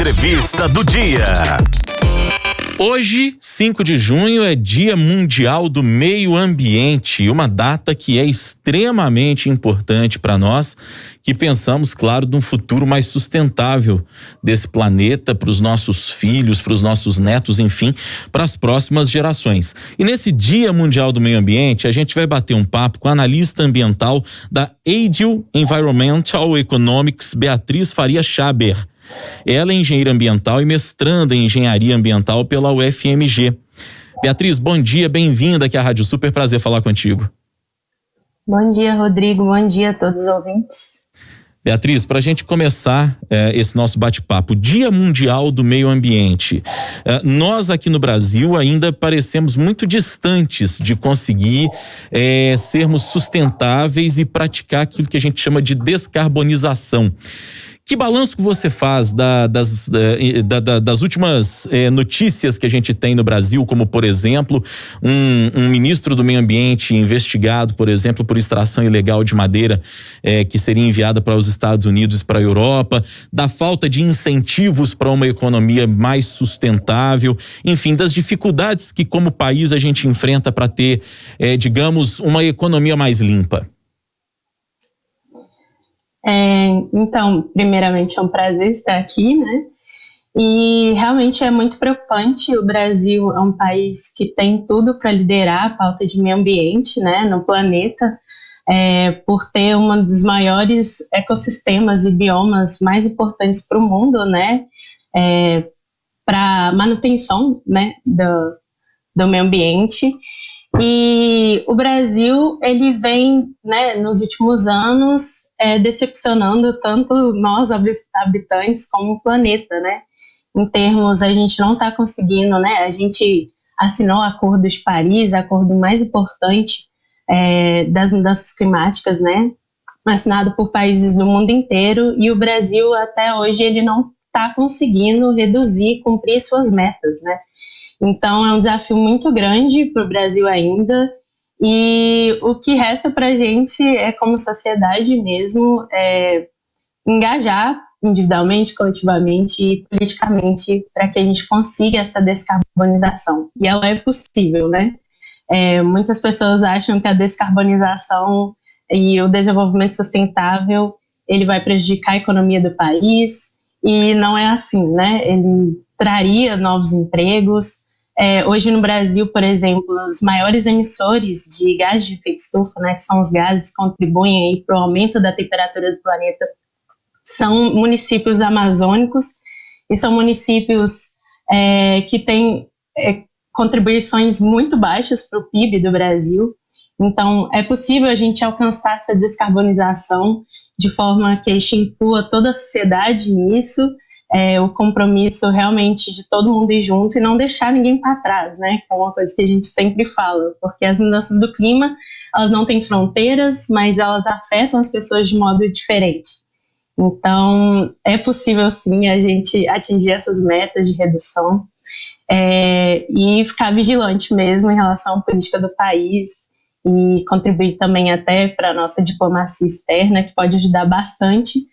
Entrevista do dia. Hoje, 5 de junho, é Dia Mundial do Meio Ambiente, uma data que é extremamente importante para nós, que pensamos, claro, num futuro mais sustentável desse planeta, para os nossos filhos, para os nossos netos, enfim, para as próximas gerações. E nesse Dia Mundial do Meio Ambiente, a gente vai bater um papo com a analista ambiental da Adil Environmental Economics, Beatriz Faria Schaber. Ela é engenheira ambiental e mestranda em engenharia ambiental pela UFMG. Beatriz, bom dia, bem-vinda aqui à Rádio Super, prazer falar contigo. Bom dia, Rodrigo, bom dia a todos os ouvintes. Beatriz, para a gente começar esse nosso bate-papo, Dia Mundial do Meio Ambiente. Nós aqui no Brasil ainda parecemos muito distantes de conseguir sermos sustentáveis e praticar aquilo que a gente chama de descarbonização. Que balanço que você faz das últimas notícias que a gente tem no Brasil, como, por exemplo, um ministro do Meio Ambiente investigado, por exemplo, por extração ilegal de madeira que seria enviada para os Estados Unidos e para a Europa, da falta de incentivos para uma economia mais sustentável, enfim, das dificuldades que como país a gente enfrenta para ter, digamos, uma economia mais limpa? Então, primeiramente é um prazer estar aqui, né? E realmente é muito preocupante. O Brasil é um país que tem tudo para liderar a pauta de meio ambiente, né, no planeta, por ter um dos maiores ecossistemas e biomas mais importantes para o mundo, né, para manutenção, né, do meio ambiente. E o Brasil, ele vem, né, nos últimos anos, decepcionando tanto nós, habitantes, como o planeta, né? Em termos, a gente não está conseguindo, né? A gente assinou o Acordo de Paris, acordo mais importante das mudanças climáticas, né? Assinado por países do mundo inteiro, e o Brasil, até hoje, ele não está conseguindo reduzir, cumprir suas metas, né? Então, é um desafio muito grande para o Brasil ainda, e o que resta para a gente como sociedade mesmo, engajar individualmente, coletivamente e politicamente para que a gente consiga essa descarbonização. E ela é possível, né? Muitas pessoas acham que a descarbonização e o desenvolvimento sustentável, ele vai prejudicar a economia do país, e não é assim, né? Ele traria novos empregos. Hoje no Brasil, por exemplo, os maiores emissores de gases de efeito estufa, né, que são os gases que contribuem para o aumento da temperatura do planeta, são municípios amazônicos, e são municípios que têm contribuições muito baixas para o PIB do Brasil. Então, é possível a gente alcançar essa descarbonização de forma que a gente inclua toda a sociedade nisso, o compromisso realmente de todo mundo ir junto e não deixar ninguém para trás, né? Que é uma coisa que a gente sempre fala, porque as mudanças do clima, elas não têm fronteiras, mas elas afetam as pessoas de modo diferente. Então, é possível sim a gente atingir essas metas de redução e ficar vigilante mesmo em relação à política do país e contribuir também até para a nossa diplomacia externa, que pode ajudar bastante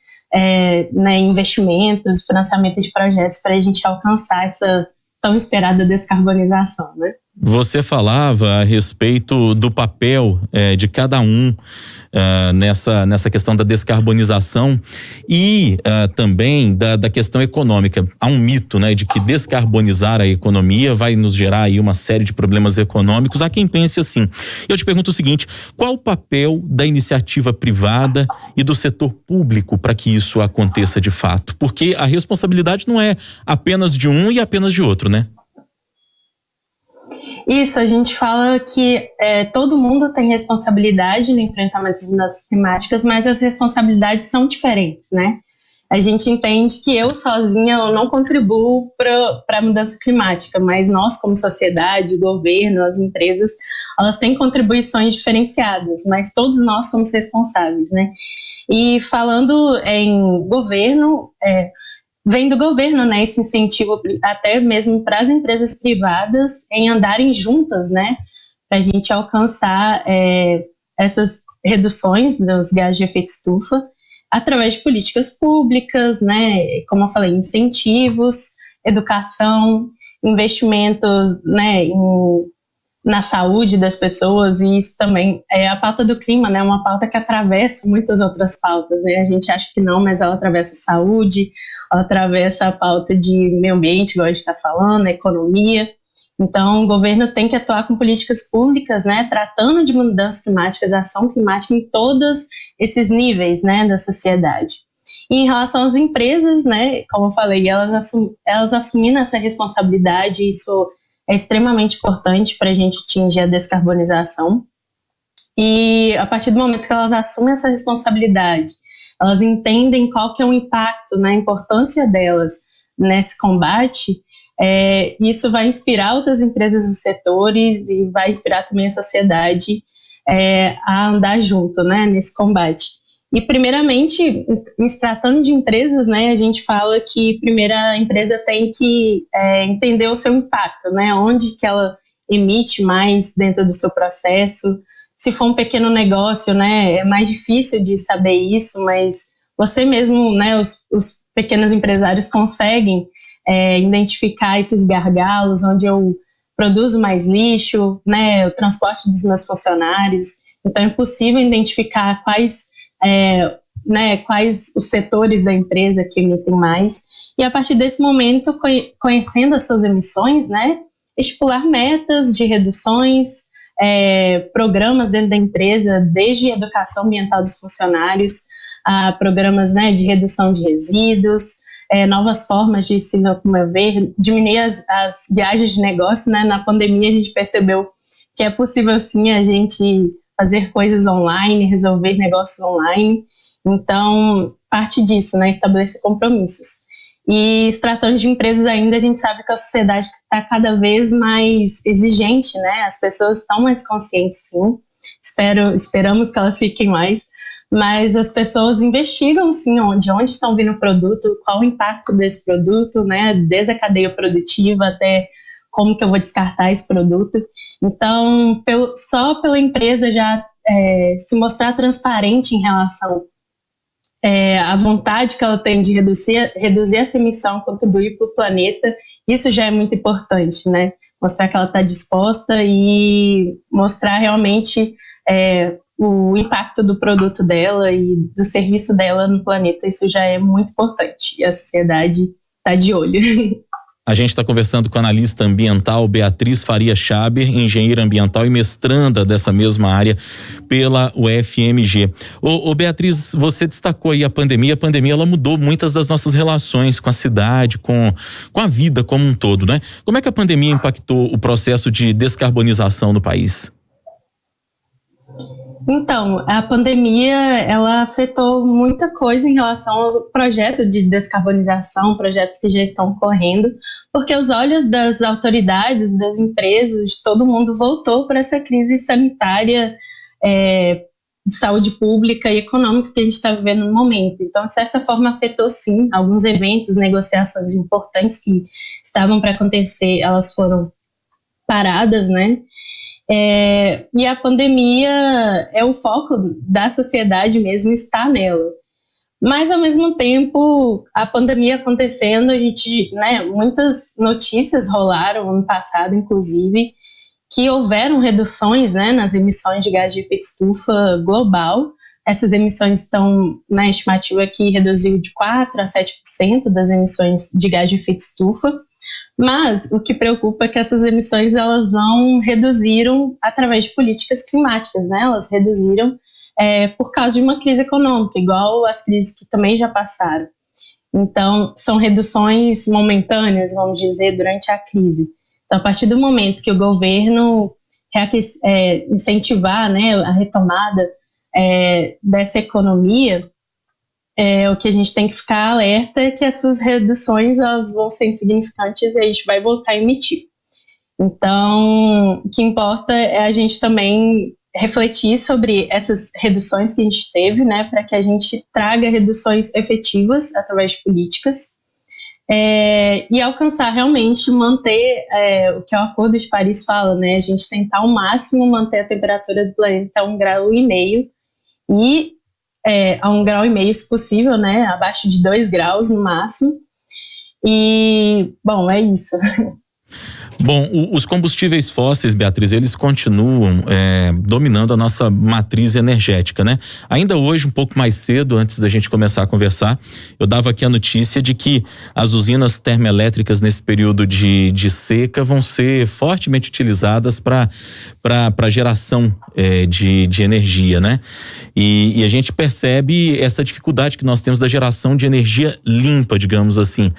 investimentos, financiamento de projetos para a gente alcançar essa tão esperada descarbonização, né? Você falava a respeito do papel de cada um nessa questão da descarbonização e também da questão econômica. Há um mito, né, de que descarbonizar a economia vai nos gerar aí uma série de problemas econômicos. Há quem pense assim. Eu te pergunto o seguinte: qual o papel da iniciativa privada e do setor público para que isso aconteça de fato? Porque a responsabilidade não é apenas de um e apenas de outro, né? Isso, a gente fala que todo mundo tem responsabilidade no enfrentamento das mudanças climáticas, mas as responsabilidades são diferentes, né? A gente entende que eu sozinha eu não contribuo para a mudança climática, mas nós como sociedade, o governo, as empresas, elas têm contribuições diferenciadas, mas todos nós somos responsáveis, né? E falando em governo, vem do governo, né, esse incentivo até mesmo para as empresas privadas em andarem juntas, né, para a gente alcançar essas reduções dos gases de efeito estufa. através de políticas públicas, né, como eu falei, incentivos, educação, investimentos, né, na saúde das pessoas, e isso também é a pauta do clima, né, uma pauta que atravessa muitas outras pautas, né, a gente acha que não, mas ela atravessa a saúde, ela atravessa a pauta de meio ambiente, igual a gente está falando, a economia. Então, o governo tem que atuar com políticas públicas, né, tratando de mudanças climáticas, ação climática em todos esses níveis, né, da sociedade. E em relação às empresas, né, como eu falei, elas assumindo essa responsabilidade, isso é extremamente importante para a gente atingir a descarbonização. E a partir do momento que elas assumem essa responsabilidade, elas entendem qual que é o impacto, né, a importância delas nesse combate, isso vai inspirar outras empresas dos setores e vai inspirar também a sociedade a andar junto, né, nesse combate. E, primeiramente, em se tratando de empresas, né, a gente fala que primeiro a empresa tem que entender o seu impacto, né, onde que ela emite mais dentro do seu processo. Se for um pequeno negócio, né, é mais difícil de saber isso, mas você mesmo, né, os pequenos empresários conseguem identificar esses gargalos, onde eu produzo mais lixo, né, o transporte dos meus funcionários. Então, é possível identificar quais os setores da empresa que emitem mais, e a partir desse momento, conhecendo as suas emissões, né, estipular metas de reduções, programas dentro da empresa, desde a educação ambiental dos funcionários, a programas, né, de redução de resíduos, novas formas de se locomover, diminuir as viagens de negócio, né. Na pandemia a gente percebeu que é possível sim a gente fazer coisas online, resolver negócios online. Então, parte disso, né, estabelecer compromissos. E se tratando de empresas ainda, a gente sabe que a sociedade está cada vez mais exigente, né, as pessoas estão mais conscientes, sim, esperamos que elas fiquem mais, mas as pessoas investigam, sim, de onde estão vindo o produto, qual o impacto desse produto, né, desde a cadeia produtiva até como que eu vou descartar esse produto. Então, só pela empresa já se mostrar transparente em relação à vontade que ela tem de reduzir essa emissão, contribuir para o planeta, isso já é muito importante, né? Mostrar que ela está disposta e mostrar realmente o impacto do produto dela e do serviço dela no planeta, isso já é muito importante e a sociedade está de olho. A gente está conversando com a analista ambiental Beatriz Faria Schaber, engenheira ambiental e mestranda dessa mesma área pela UFMG. Ô Beatriz, você destacou aí a pandemia ela mudou muitas das nossas relações com a cidade, com a vida como um todo, né? Como é que a pandemia impactou o processo de descarbonização no país? Então, a pandemia, ela afetou muita coisa em relação ao projeto de descarbonização, projetos que já estão correndo, porque os olhos das autoridades, das empresas, de todo mundo voltou para essa crise sanitária, de saúde pública e econômica que a gente está vivendo no momento. Então, de certa forma, afetou sim alguns eventos, negociações importantes que estavam para acontecer, elas foram paradas, né? E a pandemia o foco da sociedade mesmo está nela. Mas, ao mesmo tempo, a pandemia acontecendo, a gente, né, muitas notícias rolaram ano passado, inclusive, que houveram reduções, né, nas emissões de gás de efeito estufa global. Essas emissões estão na estimativa que reduziu de 4% a 7% das emissões de gás de efeito estufa. Mas o que preocupa é que essas emissões elas não reduziram através de políticas climáticas, né? Elas reduziram por causa de uma crise econômica, igual as crises que também já passaram. Então, são reduções momentâneas, vamos dizer, durante a crise. Então, a partir do momento que o governo incentivar, né, a retomada dessa economia, o que a gente tem que ficar alerta é que essas reduções elas vão ser insignificantes e a gente vai voltar a emitir. Então, o que importa é a gente também refletir sobre essas reduções que a gente teve, né, para que a gente traga reduções efetivas através de políticas e alcançar realmente manter o que o Acordo de Paris fala, né, a gente tentar ao máximo manter a temperatura do planeta a 1,5 graus e a 1,5 grau, se possível, né? Abaixo de 2 graus no máximo. E, bom, é isso. Bom, os combustíveis fósseis, Beatriz, eles continuam dominando a nossa matriz energética, né? Ainda hoje, um pouco mais cedo, antes da gente começar a conversar, eu dava aqui a notícia de que as usinas termoelétricas nesse período de seca vão ser fortemente utilizadas para geração de energia, né? E a gente percebe essa dificuldade que nós temos da geração de energia limpa, digamos assim.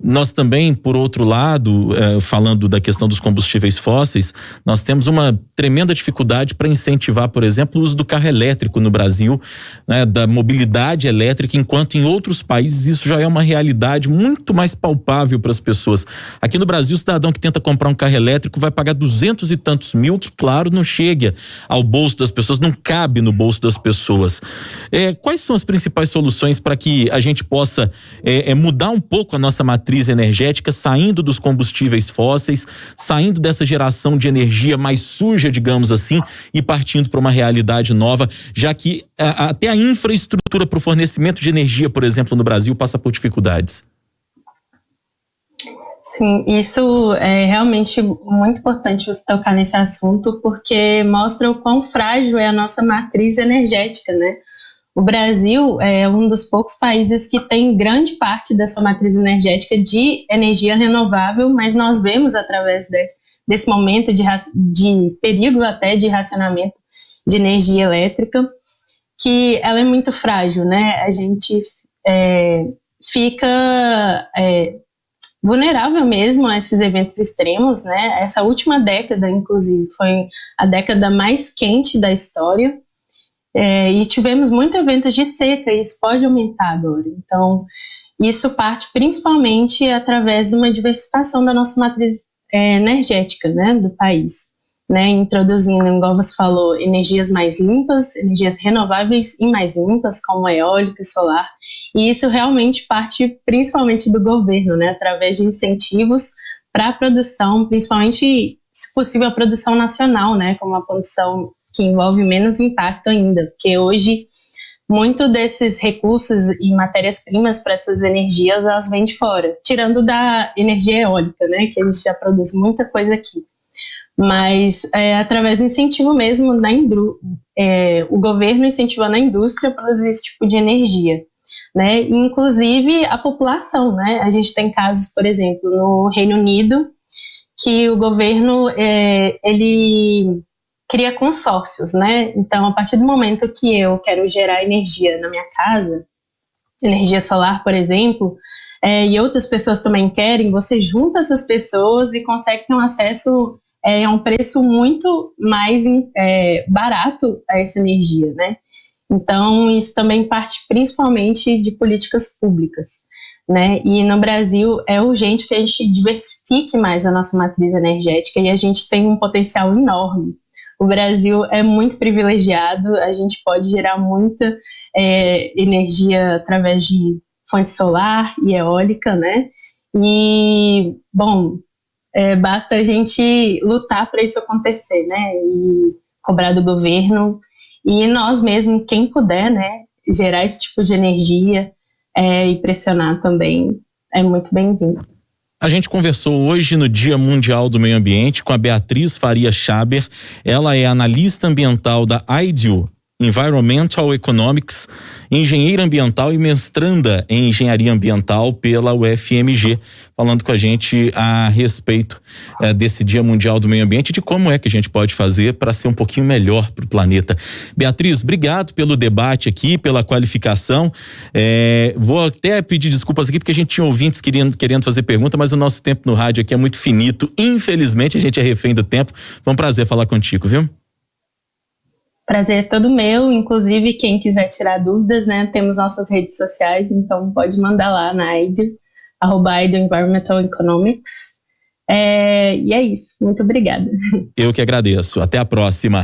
Nós também, por outro lado, falando da questão dos combustíveis fósseis, nós temos uma tremenda dificuldade para incentivar, por exemplo, o uso do carro elétrico no Brasil, né, da mobilidade elétrica, enquanto em outros países isso já é uma realidade muito mais palpável para as pessoas. Aqui no Brasil, o cidadão que tenta comprar um carro elétrico vai pagar 200 e tantos mil, que claro, não chega ao bolso das pessoas, não cabe no bolso das pessoas. Quais são as principais soluções para que a gente possa mudar um pouco a nossa matriz energética, saindo dos combustíveis fósseis, saindo dessa geração de energia mais suja, digamos assim, e partindo para uma realidade nova, já que até a infraestrutura para o fornecimento de energia, por exemplo, no Brasil, passa por dificuldades? Sim, isso é realmente muito importante você tocar nesse assunto, porque mostra o quão frágil é a nossa matriz energética, né? O Brasil é um dos poucos países que tem grande parte da sua matriz energética de energia renovável, mas nós vemos através desse momento de período até de racionamento de energia elétrica, que ela é muito frágil, né? A gente fica vulnerável mesmo a esses eventos extremos, né? Essa última década, inclusive, foi a década mais quente da história. E tivemos muitos eventos de seca, e isso pode aumentar agora. Então, isso parte principalmente através de uma diversificação da nossa matriz energética, né, do país, né, introduzindo, igual você falou, energias mais limpas, energias renováveis e mais limpas, como eólica e solar. E isso realmente parte principalmente do governo, né, através de incentivos para a produção, principalmente, se possível, a produção nacional, né, como a produção que envolve menos impacto ainda, porque hoje muito desses recursos e matérias-primas para essas energias, elas vêm de fora, tirando da energia eólica, né, que a gente já produz muita coisa aqui. Mas através do incentivo mesmo, o governo incentivando a indústria a produzir esse tipo de energia, né, inclusive a população, né, a gente tem casos, por exemplo, no Reino Unido, que o governo, ele cria consórcios, né? Então, a partir do momento que eu quero gerar energia na minha casa, energia solar, por exemplo, e outras pessoas também querem, você junta essas pessoas e consegue ter um acesso a um preço muito mais barato a essa energia, né? Então, isso também parte principalmente de políticas públicas, né? E no Brasil é urgente que a gente diversifique mais a nossa matriz energética, e a gente tem um potencial enorme. O Brasil é muito privilegiado, a gente pode gerar muita energia através de fonte solar e eólica, né? E, bom, basta a gente lutar para isso acontecer, né? E cobrar do governo, e nós mesmos, quem puder, né, gerar esse tipo de energia e pressionar também, é muito bem-vindo. A gente conversou hoje no Dia Mundial do Meio Ambiente com a Beatriz Faria Schaber. Ela é analista ambiental da IDEO, Environmental Economics, engenheira ambiental e mestranda em engenharia ambiental pela UFMG, falando com a gente a respeito desse Dia Mundial do Meio Ambiente, de como é que a gente pode fazer para ser um pouquinho melhor para o planeta. Beatriz, obrigado pelo debate aqui, pela qualificação. Vou até pedir desculpas aqui porque a gente tinha ouvintes querendo fazer pergunta, mas o nosso tempo no rádio aqui é muito finito. Infelizmente, a gente é refém do tempo. Foi um prazer falar contigo, viu? Prazer é todo meu, inclusive quem quiser tirar dúvidas, né, temos nossas redes sociais, então pode mandar lá na IDEO, @IDEO Environmental Economics. E é isso, muito obrigada. Eu que agradeço, até a próxima.